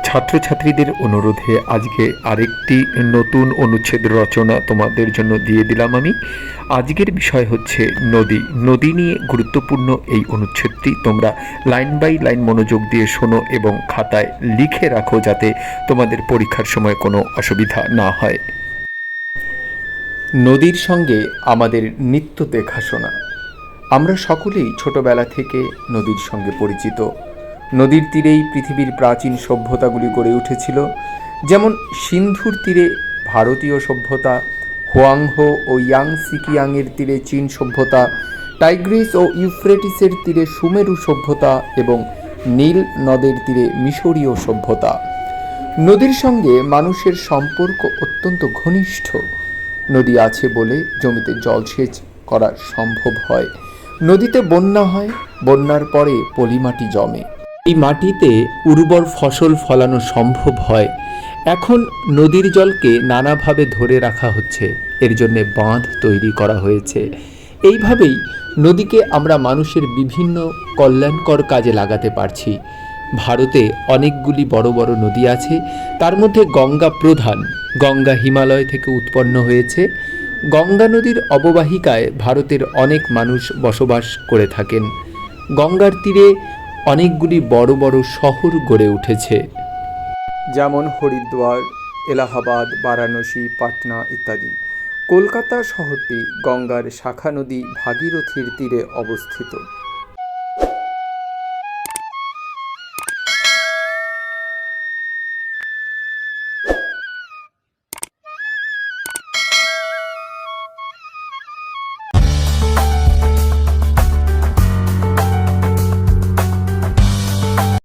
ছাত্রছাত্রীদের অনুরোধে আজকে আরেকটি নতুন অনুচ্ছেদ রচনা তোমাদের জন্য দিয়ে দিলাম আমি। আজকের বিষয় হচ্ছে নদী। নদী নিয়ে গুরুত্বপূর্ণ এই অনুচ্ছেদটি তোমরা লাইন বাই লাইন মনোযোগ দিয়ে শোনো এবং খাতায় লিখে রাখো, যাতে তোমাদের পরীক্ষার সময় কোনো অসুবিধা না হয়। নদীর সঙ্গে আমাদের নিত্য দেখাশোনা। আমরা সকলেই ছোটবেলা থেকে নদীর সঙ্গে পরিচিত। নদীর তীরেই পৃথিবীর প্রাচীন সভ্যতাগুলি গড়ে উঠেছিল, যেমন সিন্ধুর তীরে ভারতীয় সভ্যতা, হোয়াংহো ও ইয়াংসিকিয়াংয়ের তীরে চীন সভ্যতা, টাইগ্রিস ও ইউফ্রেটিসের তীরে সুমেরু সভ্যতা এবং নীল নদের তীরে মিশরীয় সভ্যতা। নদীর সঙ্গে মানুষের সম্পর্ক অত্যন্ত ঘনিষ্ঠ। নদী আছে বলে জমিতে জলসেচ করা সম্ভব হয়। নদীতে বন্যা হয়, বন্যার পরে পলিমাটি জমে, এই মাটিতে উর্বর ফসল ফলানো সম্ভব হয়। এখন নদীর জলকে নানাভাবে ধরে রাখা হচ্ছে, এর জন্যে বাঁধ তৈরি করা হয়েছে। এইভাবেই নদীকে আমরা মানুষের বিভিন্ন কল্যাণকর কাজে লাগাতে পারছি। ভারতে অনেকগুলি বড় বড় নদী আছে, তার মধ্যে গঙ্গা প্রধান। গঙ্গা হিমালয় থেকে উৎপন্ন হয়েছে। গঙ্গা নদীর অববাহিকায় ভারতের অনেক মানুষ বসবাস করে থাকেন। গঙ্গার তীরে অনেকগুলি বড় বড় শহর গড়ে উঠেছে, যেমন হরিদ্বার, এলাহাবাদ, বারাণসী, পাটনা ইত্যাদি। কলকাতা শহরটি গঙ্গার শাখা নদী ভাগীরথীর তীরে অবস্থিত।